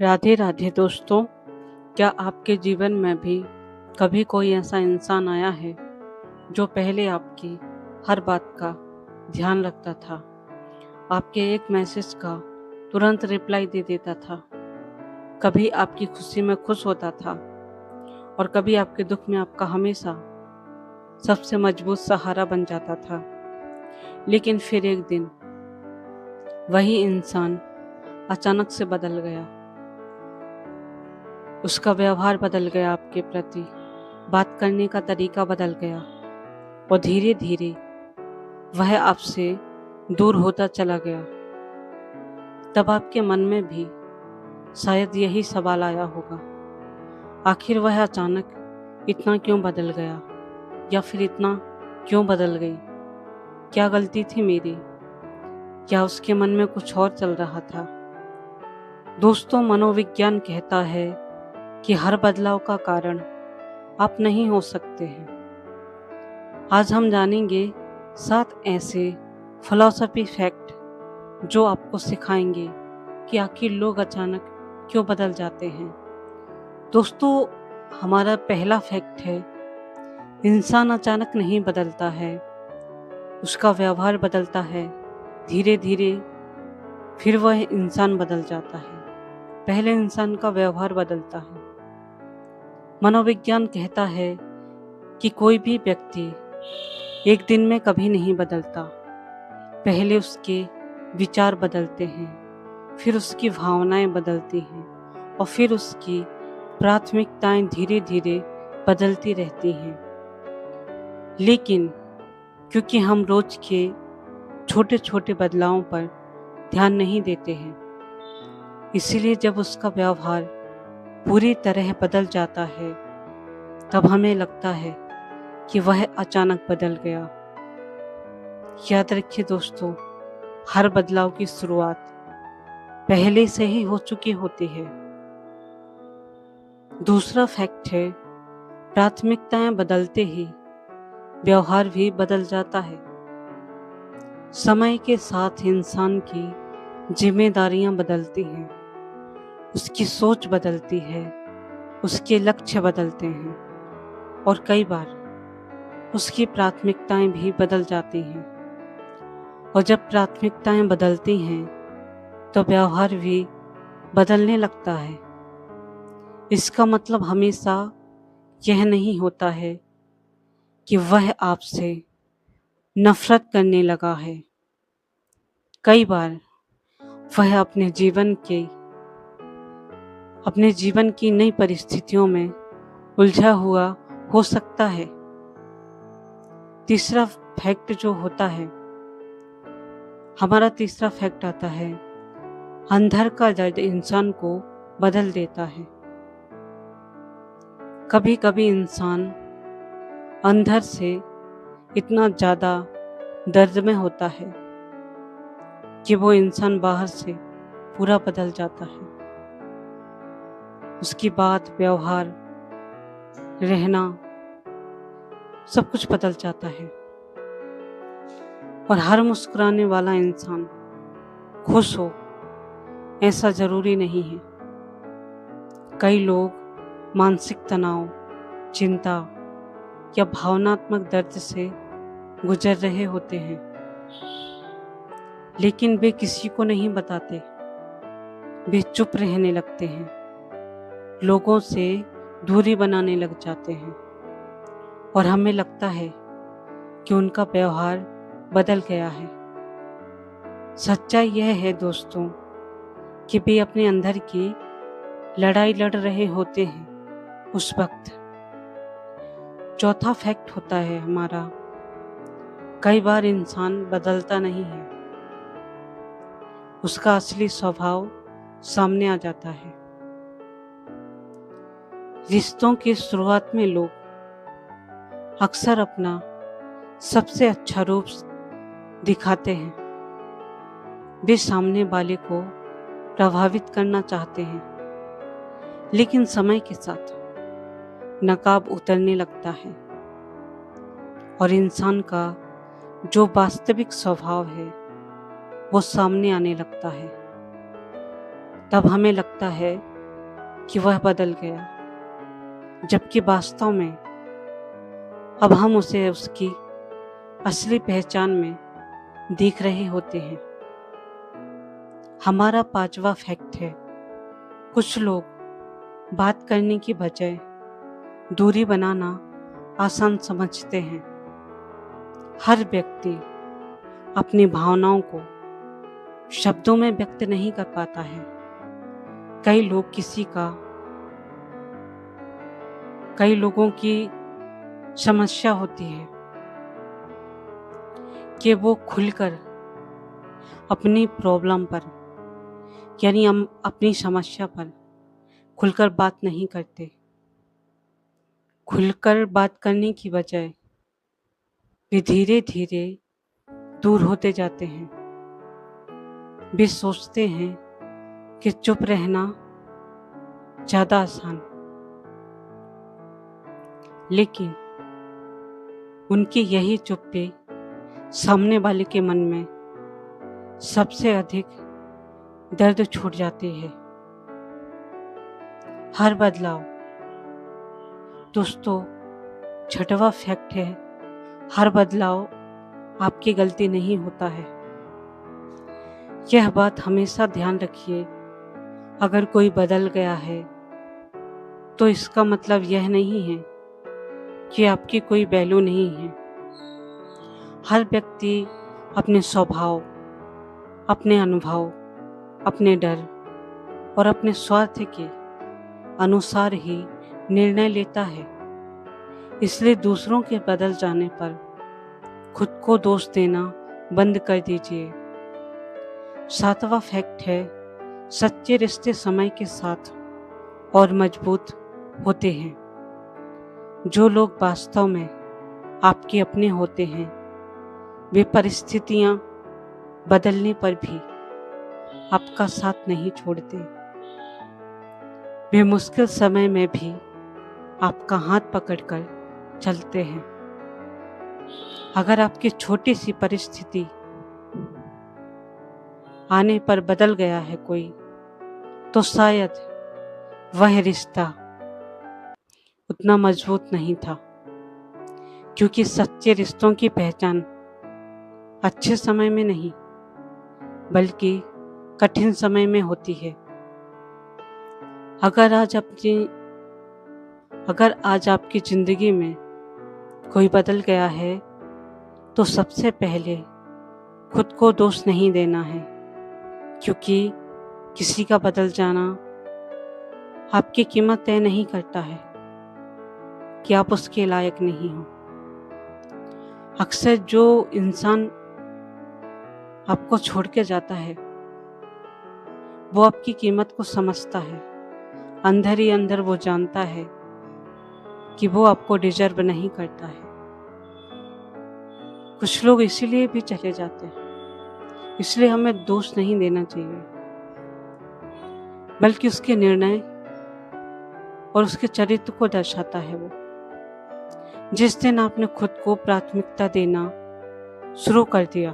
राधे राधे दोस्तों। क्या आपके जीवन में भी कभी कोई ऐसा इंसान आया है जो पहले आपकी हर बात का ध्यान रखता था, आपके एक मैसेज का तुरंत रिप्लाई दे देता था, कभी आपकी खुशी में खुश होता था और कभी आपके दुख में आपका हमेशा सबसे मजबूत सहारा बन जाता था। लेकिन फिर एक दिन वही इंसान अचानक से बदल गया। उसका व्यवहार बदल गया, आपके प्रति बात करने का तरीका बदल गया और धीरे धीरे वह आपसे दूर होता चला गया। तब आपके मन में भी शायद यही सवाल आया होगा, आखिर वह अचानक इतना क्यों बदल गया, या फिर इतना क्यों बदल गई? क्या गलती थी मेरी, या उसके मन में कुछ और चल रहा था? दोस्तों, मनोविज्ञान कहता है कि हर बदलाव का कारण आप नहीं हो सकते हैं। आज हम जानेंगे 7 ऐसे फिलॉसफी फैक्ट जो आपको सिखाएंगे कि आखिर लोग अचानक क्यों बदल जाते हैं। दोस्तों, हमारा पहला फैक्ट है, इंसान अचानक नहीं बदलता है, उसका व्यवहार बदलता है। धीरे धीरे फिर वह इंसान बदल जाता है। पहले इंसान का व्यवहार बदलता है। मनोविज्ञान कहता है कि कोई भी व्यक्ति एक दिन में कभी नहीं बदलता। पहले उसके विचार बदलते हैं, फिर उसकी भावनाएं बदलती हैं और फिर उसकी प्राथमिकताएं धीरे धीरे बदलती रहती हैं। लेकिन क्योंकि हम रोज के छोटे छोटे बदलावों पर ध्यान नहीं देते हैं, इसीलिए जब उसका व्यवहार पूरी तरह बदल जाता है तब हमें लगता है कि वह अचानक बदल गया। याद रखिए दोस्तों, हर बदलाव की शुरुआत पहले से ही हो चुकी होती है। दूसरा फैक्ट है, प्राथमिकताएं बदलते ही व्यवहार भी बदल जाता है। समय के साथ इंसान की जिम्मेदारियां बदलती हैं, उसकी सोच बदलती है, उसके लक्ष्य बदलते हैं और कई बार उसकी प्राथमिकताएं भी बदल जाती हैं। और जब प्राथमिकताएं बदलती हैं तो व्यवहार भी बदलने लगता है। इसका मतलब हमेशा यह नहीं होता है कि वह आपसे नफरत करने लगा है। कई बार वह अपने जीवन की नई परिस्थितियों में उलझा हुआ हो सकता है। तीसरा फैक्ट जो होता है, हमारा तीसरा फैक्ट आता है, अंदर का दर्द इंसान को बदल देता है। कभी कभी इंसान अंदर से इतना ज़्यादा दर्द में होता है कि वो इंसान बाहर से पूरा बदल जाता है। उसकी बात, व्यवहार, रहना, सब कुछ बदल जाता है। और हर मुस्कुराने वाला इंसान खुश हो, ऐसा जरूरी नहीं है। कई लोग मानसिक तनाव, चिंता या भावनात्मक दर्द से गुजर रहे होते हैं, लेकिन वे किसी को नहीं बताते। वे चुप रहने लगते हैं, लोगों से दूरी बनाने लग जाते हैं और हमें लगता है कि उनका व्यवहार बदल गया है। सच्चाई यह है दोस्तों कि वे अपने अंदर की लड़ाई लड़ रहे होते हैं उस वक्त। चौथा फैक्ट होता है हमारा, कई बार इंसान बदलता नहीं है, उसका असली स्वभाव सामने आ जाता है। रिश्तों की शुरुआत में लोग अक्सर अपना सबसे अच्छा रूप दिखाते हैं। वे सामने वाले को प्रभावित करना चाहते हैं, लेकिन समय के साथ नकाब उतरने लगता है और इंसान का जो वास्तविक स्वभाव है वो सामने आने लगता है। तब हमें लगता है कि वह बदल गया, जबकि वास्तव में अब हम उसे उसकी असली पहचान में देख रहे होते हैं। हमारा पांचवा फैक्ट है, कुछ लोग बात करने की बजाय दूरी बनाना आसान समझते हैं। हर व्यक्ति अपनी भावनाओं को शब्दों में व्यक्त नहीं कर पाता है। कई लोगों की समस्या होती है कि वो खुलकर अपनी प्रॉब्लम पर यानी हम अपनी समस्या पर खुलकर बात नहीं करते। खुलकर बात करने की बजाय वे धीरे धीरे दूर होते जाते हैं। वे सोचते हैं कि चुप रहना ज़्यादा आसान, लेकिन उनकी यही चुप्पी सामने वाले के मन में सबसे अधिक दर्द छोड़ जाती है। हर बदलाव दोस्तों, छठवां फैक्ट है, हर बदलाव आपकी गलती नहीं होता है। यह बात हमेशा ध्यान रखिए। अगर कोई बदल गया है तो इसका मतलब यह नहीं है कि आपकी कोई वैल्यू नहीं है। हर व्यक्ति अपने स्वभाव, अपने अनुभव, अपने डर और अपने स्वार्थ के अनुसार ही निर्णय लेता है। इसलिए दूसरों के बदल जाने पर खुद को दोष देना बंद कर दीजिए। सातवां फैक्ट है, सच्चे रिश्ते समय के साथ और मजबूत होते हैं। जो लोग वास्तव में आपके अपने होते हैं, वे परिस्थितियां बदलने पर भी आपका साथ नहीं छोड़ते। वे मुश्किल समय में भी आपका हाथ पकड़कर चलते हैं। अगर आपकी छोटी सी परिस्थिति आने पर बदल गया है कोई, तो शायद वह रिश्ता उतना मजबूत नहीं था, क्योंकि सच्चे रिश्तों की पहचान अच्छे समय में नहीं बल्कि कठिन समय में होती है। अगर आज आपकी जिंदगी में कोई बदल गया है तो सबसे पहले खुद को दोष नहीं देना है, क्योंकि किसी का बदल जाना आपकी कीमत तय नहीं करता है कि आप उसके लायक नहीं हो। अक्सर जो इंसान आपको छोड़ के जाता है वो आपकी कीमत को समझता है। अंदर ही अंदर वो जानता है कि वो आपको डिजर्व नहीं करता है। कुछ लोग इसीलिए भी चले जाते हैं। इसलिए हमें दोष नहीं देना चाहिए, बल्कि उसके निर्णय और उसके चरित्र को दर्शाता है वो। जिस दिन आपने खुद को प्राथमिकता देना शुरू कर दिया,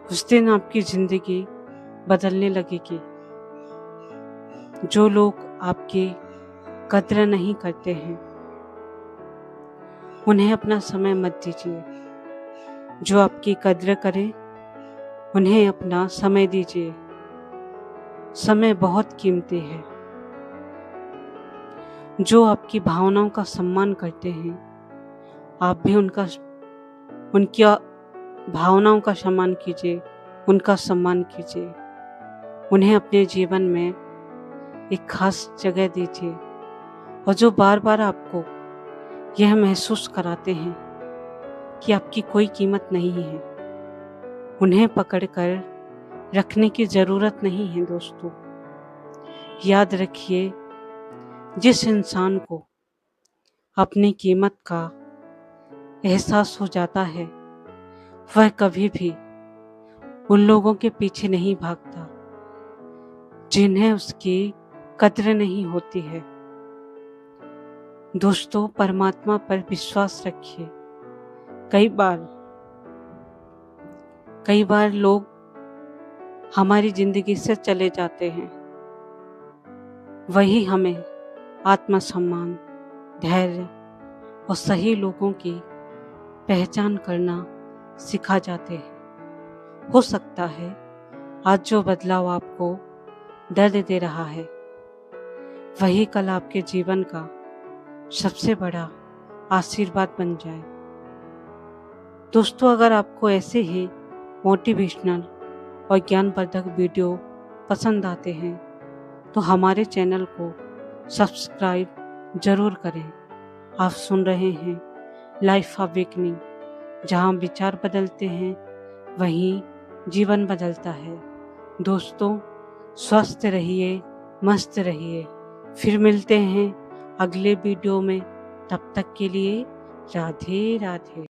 उस दिन आपकी जिंदगी बदलने लगेगी। जो लोग आपकी कद्र नहीं करते हैं, उन्हें अपना समय मत दीजिए। जो आपकी कद्र करे, उन्हें अपना समय दीजिए। समय बहुत कीमती है। जो आपकी भावनाओं का सम्मान करते हैं, आप भी उनकी भावनाओं का सम्मान कीजिए, उनका सम्मान कीजिए। उन्हें अपने जीवन में एक खास जगह दीजिए। और जो बार बार आपको यह महसूस कराते हैं कि आपकी कोई कीमत नहीं है, उन्हें पकड़कर रखने की ज़रूरत नहीं है। दोस्तों, याद रखिए, जिस इंसान को अपनी कीमत का एहसास हो जाता है, वह कभी भी उन लोगों के पीछे नहीं भागता जिन्हें उसकी कद्र नहीं होती है। दोस्तों, परमात्मा पर विश्वास रखिए। कई बार लोग हमारी जिंदगी से चले जाते हैं, वही हमें आत्मसम्मान, धैर्य और सही लोगों की पहचान करना सिखा जाते हैं। हो सकता है आज जो बदलाव आपको दर्द दे रहा है, वही कल आपके जीवन का सबसे बड़ा आशीर्वाद बन जाए। दोस्तों, अगर आपको ऐसे ही मोटिवेशनल और ज्ञानवर्धक वीडियो पसंद आते हैं तो हमारे चैनल को सब्सक्राइब जरूर करें। आप सुन रहे हैं लाइफ अवेकनिंग, जहां विचार बदलते हैं वहीं जीवन बदलता है। दोस्तों, स्वस्थ रहिए, मस्त रहिए। फिर मिलते हैं अगले वीडियो में। तब तक के लिए राधे राधे।